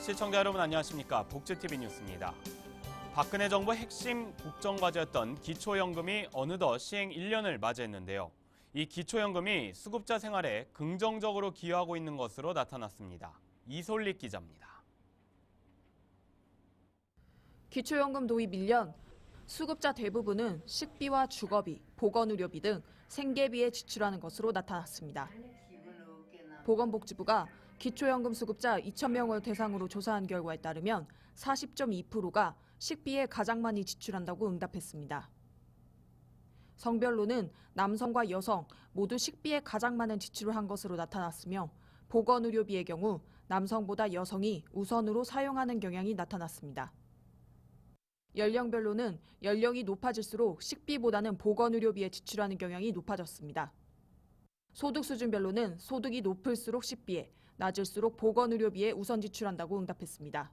시청자 여러분 안녕하십니까? 복지TV 뉴스입니다. 박근혜 정부 핵심 국정과제였던 기초연금이 어느덧 시행 1년을 맞이했는데요. 이 기초연금이 수급자 생활에 긍정적으로 기여하고 있는 것으로 나타났습니다. 이솔릭 기자입니다. 기초연금 도입 1년, 수급자 대부분은 식비와 주거비, 보건의료비 등 생계비에 지출하는 것으로 나타났습니다. 보건복지부가 기초연금 수급자 2,000명을 대상으로 조사한 결과에 따르면 40.2%가 식비에 가장 많이 지출한다고 응답했습니다. 성별로는 남성과 여성 모두 식비에 가장 많은 지출을 한 것으로 나타났으며 보건의료비의 경우 남성보다 여성이 우선으로 사용하는 경향이 나타났습니다. 연령별로는 연령이 높아질수록 식비보다는 보건의료비에 지출하는 경향이 높아졌습니다. 소득 수준별로는 소득이 높을수록 식비에, 낮을수록 보건의료비에 우선 지출한다고 응답했습니다.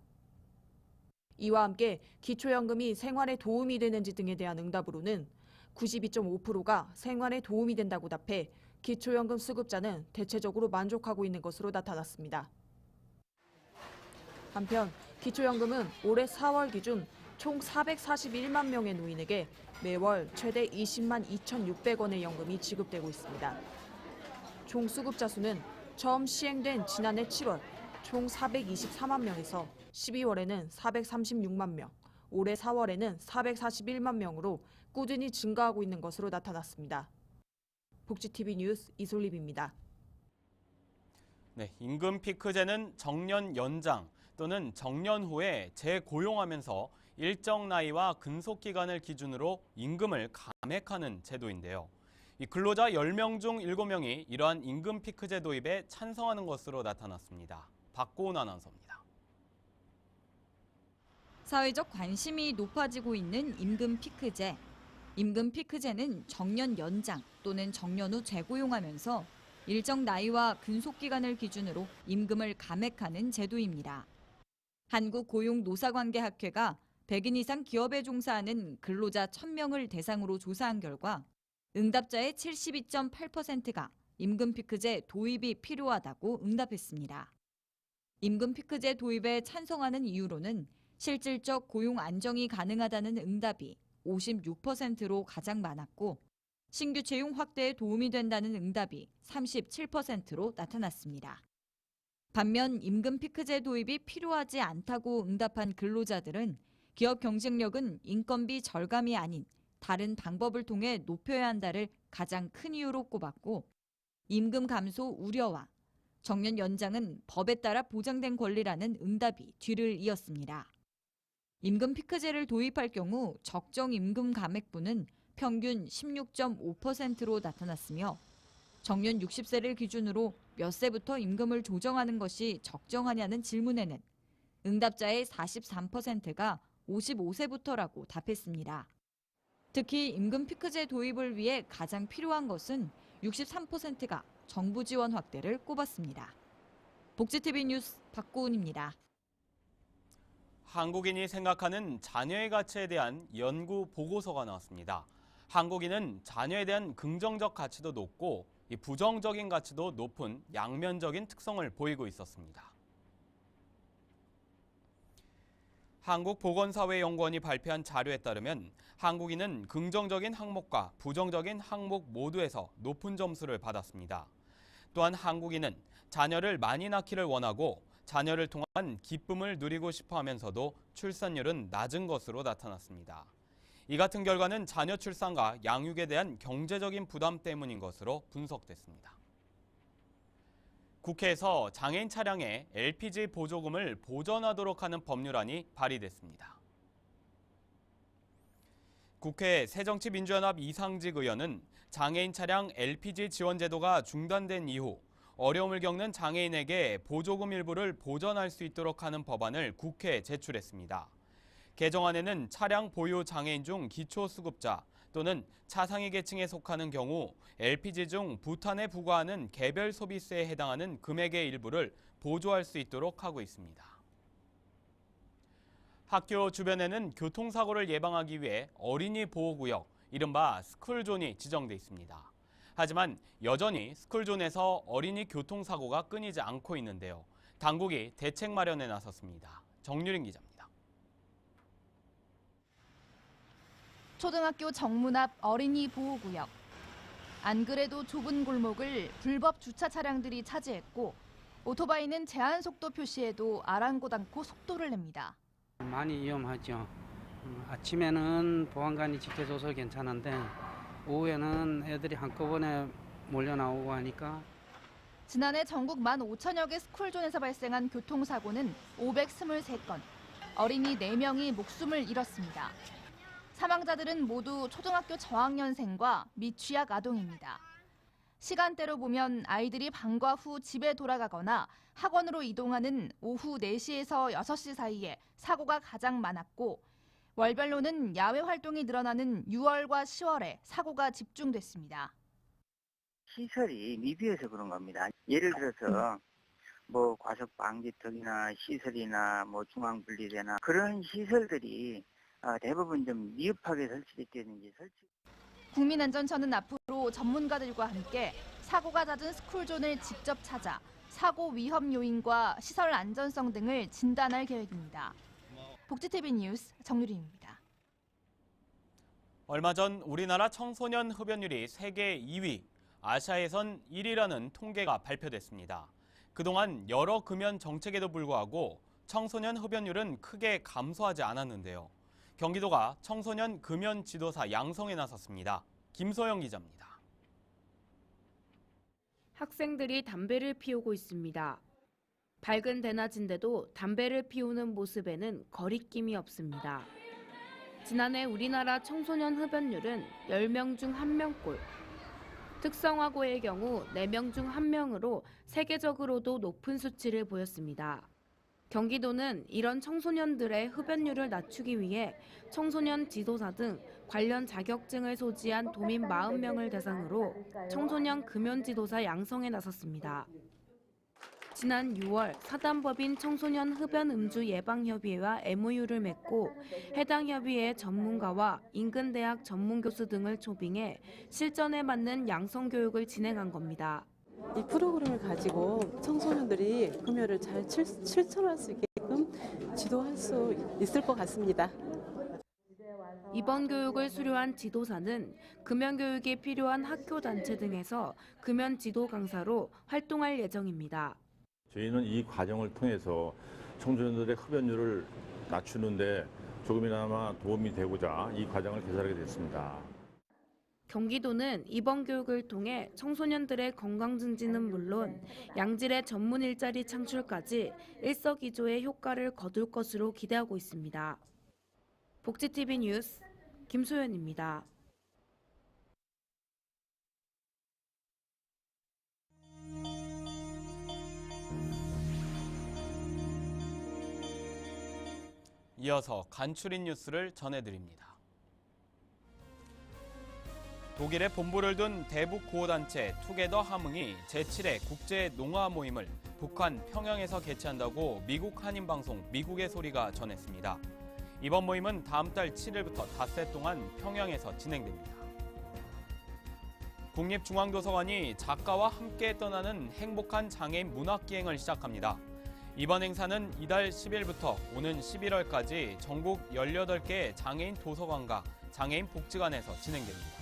이와 함께 기초연금이 생활에 도움이 되는지 등에 대한 응답으로는 92.5%가 생활에 도움이 된다고 답해 기초연금 수급자는 대체적으로 만족하고 있는 것으로 나타났습니다. 한편 기초연금은 올해 4월 기준 총 441만 명의 노인에게 매월 최대 20만 2,600원의 연금이 지급되고 있습니다. 총 수급자 수는 처음 시행된 지난해 7월 총 424만 명에서 12월에는 436만 명, 올해 4월에는 441만 명으로 꾸준히 증가하고 있는 것으로 나타났습니다. 복지TV 뉴스 이솔립입니다. 네, 임금 피크제는 정년 연장 또는 정년 후에 재고용하면서 일정 나이와 근속 기간을 기준으로 임금을 감액하는 제도인데요. 이 근로자 10명 중 7명이 이러한 임금 피크제 도입에 찬성하는 것으로 나타났습니다. 박고은 아나운서입니다. 사회적 관심이 높아지고 있는 임금 피크제. 임금 피크제는 정년 연장 또는 정년 후 재고용하면서 일정 나이와 근속 기간을 기준으로 임금을 감액하는 제도입니다. 한국고용노사관계학회가 100인 이상 기업에 종사하는 근로자 1,000명을 대상으로 조사한 결과 응답자의 72.8%가 임금 피크제 도입이 필요하다고 응답했습니다. 임금 피크제 도입에 찬성하는 이유로는 실질적 고용 안정이 가능하다는 응답이 56%로 가장 많았고 신규 채용 확대에 도움이 된다는 응답이 37%로 나타났습니다. 반면 임금 피크제 도입이 필요하지 않다고 응답한 근로자들은 기업 경쟁력은 인건비 절감이 아닌 다른 방법을 통해 높여야 한다를 가장 큰 이유로 꼽았고 임금 감소 우려와 정년 연장은 법에 따라 보장된 권리라는 응답이 뒤를 이었습니다. 임금 피크제를 도입할 경우 적정 임금 감액분은 평균 16.5%로 나타났으며 정년 60세를 기준으로 몇 세부터 임금을 조정하는 것이 적정하냐는 질문에는 응답자의 43%가 55세부터라고 답했습니다. 특히 임금 피크제 도입을 위해 가장 필요한 것은 63%가 정부 지원 확대를 꼽았습니다. 복지TV 뉴스 박고은입니다. 한국인이 생각하는 자녀의 가치에 대한 연구 보고서가 나왔습니다. 한국인은 자녀에 대한 긍정적 가치도 높고 부정적인 가치도 높은 양면적인 특성을 보이고 있었습니다. 한국보건사회연구원이 발표한 자료에 따르면 한국인은 긍정적인 항목과 부정적인 항목 모두에서 높은 점수를 받았습니다. 또한 한국인은 자녀를 많이 낳기를 원하고 자녀를 통한 기쁨을 누리고 싶어 하면서도 출산율은 낮은 것으로 나타났습니다. 이 같은 결과는 자녀 출산과 양육에 대한 경제적인 부담 때문인 것으로 분석됐습니다. 국회에서 장애인 차량에 LPG 보조금을 보전하도록 하는 법률안이 발의됐습니다. 국회 새정치민주연합 이상직 의원은 장애인 차량 LPG 지원 제도가 중단된 이후 어려움을 겪는 장애인에게 보조금 일부를 보전할 수 있도록 하는 법안을 국회에 제출했습니다. 개정안에는 차량 보유 장애인 중 기초수급자 또는 차상위 계층에 속하는 경우 LPG 중 부탄에 부과하는 개별 소비세에 해당하는 금액의 일부를 보조할 수 있도록 하고 있습니다. 학교 주변에는 교통사고를 예방하기 위해 어린이 보호구역, 이른바 스쿨존이 지정돼 있습니다. 하지만 여전히 스쿨존에서 어린이 교통사고가 끊이지 않고 있는데요. 당국이 대책 마련에 나섰습니다. 정유린 기자입니다. 초등학교 정문 앞 어린이 보호구역. 안 그래도 좁은 골목을 불법 주차 차량들이 차지했고 오토바이는 제한 속도 표시에도 아랑곳 않고 속도를 냅니다. 많이 위험하죠. 아침에는 보안관이 지켜줘서 괜찮은데 오후에는 애들이 한꺼번에 몰려 나오고 하니까. 지난해 전국 15,000여 개 스쿨존에서 발생한 교통사고는 523건, 어린이 4명이 목숨을 잃었습니다. 사망자들은 모두 초등학교 저학년생과 미취학 아동입니다. 시간대로 보면 아이들이 방과 후 집에 돌아가거나 학원으로 이동하는 오후 4시에서 6시 사이에 사고가 가장 많았고 월별로는 야외 활동이 늘어나는 6월과 10월에 사고가 집중됐습니다. 시설이 미비해서 그런 겁니다. 예를 들어서 과속 방지턱이나 시설이나 중앙분리대나 그런 시설들이 대부분 좀 미흡하게 설치됐다든지 국민안전처는 앞으로 전문가들과 함께 사고가 잦은 스쿨존을 직접 찾아 사고 위험 요인과 시설 안전성 등을 진단할 계획입니다. 복지TV 뉴스 정유린입니다. 얼마 전 우리나라 청소년 흡연율이 세계 2위, 아시아에선 1위라는 통계가 발표됐습니다. 그동안 여러 금연 정책에도 불구하고 청소년 흡연율은 크게 감소하지 않았는데요. 경기도가 청소년 금연 지도사 양성에 나섰습니다. 김소영 기자입니다. 학생들이 담배를 피우고 있습니다. 밝은 대낮인데도 담배를 피우는 모습에는 거리낌이 없습니다. 지난해 우리나라 청소년 흡연율은 10명 중 1명꼴. 특성화고의 경우 4명 중 1명으로 세계적으로도 높은 수치를 보였습니다. 경기도는 이런 청소년들의 흡연율을 낮추기 위해 청소년 지도사 등 관련 자격증을 소지한 도민 40명을 대상으로 청소년 금연 지도사 양성에 나섰습니다. 지난 6월 사단법인 청소년 흡연 음주 예방협의회와 MOU를 맺고 해당 협의회 전문가와 인근 대학 전문 교수 등을 초빙해 실전에 맞는 양성 교육을 진행한 겁니다. 이 프로그램을 가지고 청소년들이 금연을 잘 실천할 수 있게끔 지도할 수 있을 것 같습니다. 이번 교육을 수료한 지도사는 금연 교육이 필요한 학교 단체 등에서 금연 지도 강사로 활동할 예정입니다. 저희는 이 과정을 통해서 청소년들의 흡연율을 낮추는데 조금이나마 도움이 되고자 이 과정을 개설하게 됐습니다. 경기도는 이번 교육을 통해 청소년들의 건강 증진은 물론 양질의 전문 일자리 창출까지 일석이조의 효과를 거둘 것으로 기대하고 있습니다. 복지TV 뉴스 김소연입니다. 이어서 간추린 뉴스를 전해드립니다. 독일에 본부를 둔 대북 구호단체 투게더 함흥이 제7회 국제 농아 모임을 북한 평양에서 개최한다고 미국 한인방송 미국의 소리가 전했습니다. 이번 모임은 다음 달 7일부터 닷새 동안 평양에서 진행됩니다. 국립중앙도서관이 작가와 함께 떠나는 행복한 장애인 문학기행을 시작합니다. 이번 행사는 이달 10일부터 오는 11월까지 전국 18개 장애인 도서관과 장애인 복지관에서 진행됩니다.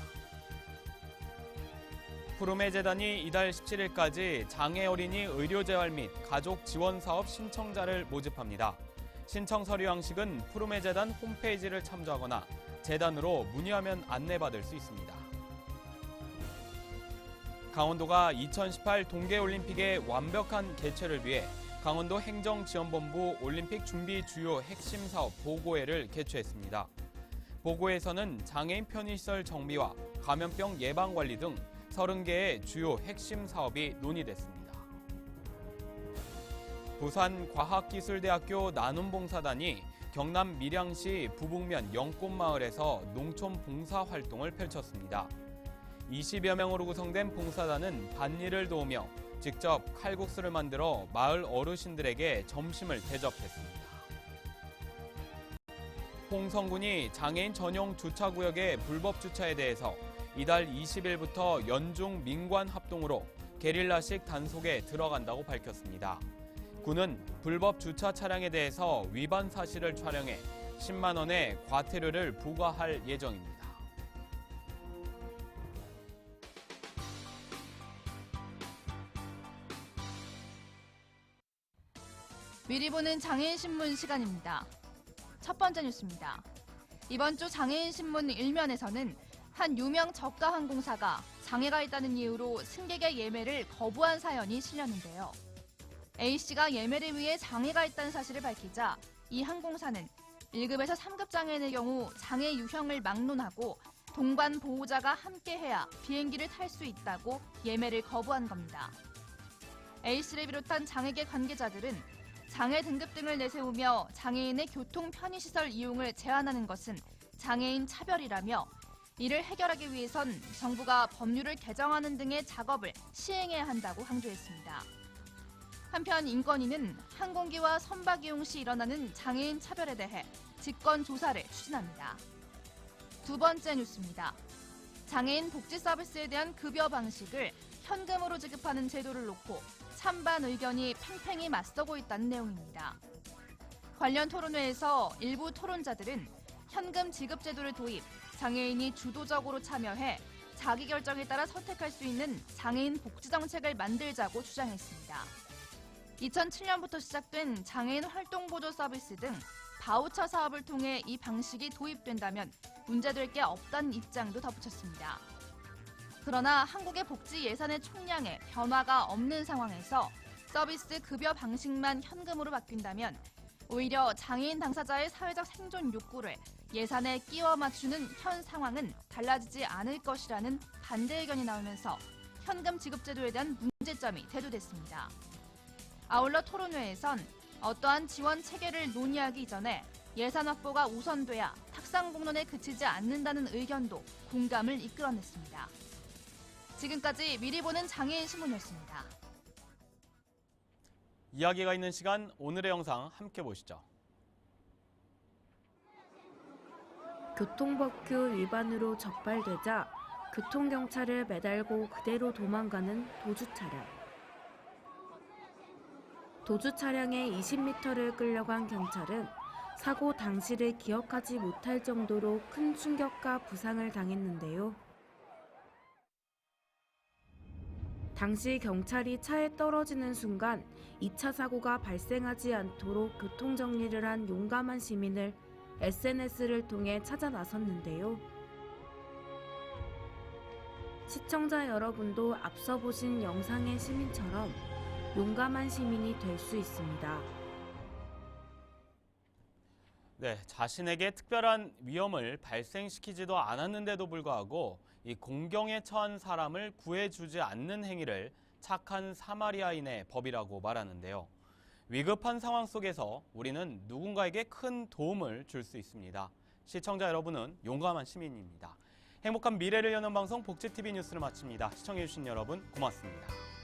푸르메 재단이 이달 17일까지 장애 어린이 의료 재활 및 가족 지원 사업 신청자를 모집합니다. 신청 서류 양식은 푸르메 재단 홈페이지를 참조하거나 재단으로 문의하면 안내받을 수 있습니다. 강원도가 2018 동계올림픽의 완벽한 개최를 위해 강원도 행정지원본부 올림픽 준비 주요 핵심 사업 보고회를 개최했습니다. 보고회에서는 장애인 편의시설 정비와 감염병 예방관리 등 30개의 주요 핵심 사업이 논의됐습니다. 부산과학기술대학교 나눔봉사단이 경남 밀양시 부북면 영꽃마을에서 농촌 봉사활동을 펼쳤습니다. 20여 명으로 구성된 봉사단은 밭일을 도우며 직접 칼국수를 만들어 마을 어르신들에게 점심을 대접했습니다. 홍성군이 장애인 전용 주차구역의 불법 주차에 대해서 이달 20일부터 연중 민관 합동으로 게릴라식 단속에 들어간다고 밝혔습니다. 군은 불법 주차 차량에 대해서 위반 사실을 촬영해 10만 원의 과태료를 부과할 예정입니다. 미리 보는 장애인 신문 시간입니다. 첫 번째 뉴스입니다. 이번 주 장애인 신문 1면에서는 한 유명 저가 항공사가 장애가 있다는 이유로 승객의 예매를 거부한 사연이 실렸는데요. A씨가 예매를 위해 장애가 있다는 사실을 밝히자 이 항공사는 1급에서 3급 장애인의 경우 장애 유형을 막론하고 동반 보호자가 함께해야 비행기를 탈 수 있다고 예매를 거부한 겁니다. A씨를 비롯한 장애계 관계자들은 장애 등급 등을 내세우며 장애인의 교통 편의시설 이용을 제한하는 것은 장애인 차별이라며 이를 해결하기 위해선 정부가 법률을 개정하는 등의 작업을 시행해야 한다고 강조했습니다. 한편 인권위는 항공기와 선박 이용 시 일어나는 장애인 차별에 대해 직권 조사를 추진합니다. 두 번째 뉴스입니다. 장애인 복지 서비스에 대한 급여 방식을 현금으로 지급하는 제도를 놓고 찬반 의견이 팽팽히 맞서고 있다는 내용입니다. 관련 토론회에서 일부 토론자들은 현금 지급 제도를 도입, 장애인이 주도적으로 참여해 자기 결정에 따라 선택할 수 있는 장애인 복지 정책을 만들자고 주장했습니다. 2007년부터 시작된 장애인 활동보조 서비스 등 바우처 사업을 통해 이 방식이 도입된다면 문제될 게 없다는 입장도 덧붙였습니다. 그러나 한국의 복지 예산의 총량에 변화가 없는 상황에서 서비스 급여 방식만 현금으로 바뀐다면 오히려 장애인 당사자의 사회적 생존 욕구를 예산에 끼워 맞추는 현 상황은 달라지지 않을 것이라는 반대 의견이 나오면서 현금 지급 제도에 대한 문제점이 대두됐습니다. 아울러 토론회에선 어떠한 지원 체계를 논의하기 이전에 예산 확보가 우선돼야 탁상 공론에 그치지 않는다는 의견도 공감을 이끌어냈습니다. 지금까지 미리 보는 장애인 신문이었습니다. 이야기가 있는 시간, 오늘의 영상 함께 보시죠. 교통법규 위반으로 적발되자 교통경찰을 매달고 그대로 도망가는 도주 차량. 도주 차량에 20m를 끌려간 경찰은 사고 당시를 기억하지 못할 정도로 큰 충격과 부상을 당했는데요. 당시 경찰이 차에 떨어지는 순간 2차 사고가 발생하지 않도록 교통정리를 한 용감한 시민을 SNS를 통해 찾아 나섰는데요. 시청자 여러분도 앞서 보신 영상의 시민처럼 용감한 시민이 될 수 있습니다. 네, 자신에게 특별한 위험을 발생시키지도 않았는데도 불구하고 이 공경에 처한 사람을 구해주지 않는 행위를 착한 사마리아인의 법이라고 말하는데요. 위급한 상황 속에서 우리는 누군가에게 큰 도움을 줄 수 있습니다. 시청자 여러분은 용감한 시민입니다. 행복한 미래를 여는 방송 복지TV 뉴스를 마칩니다. 시청해주신 여러분 고맙습니다.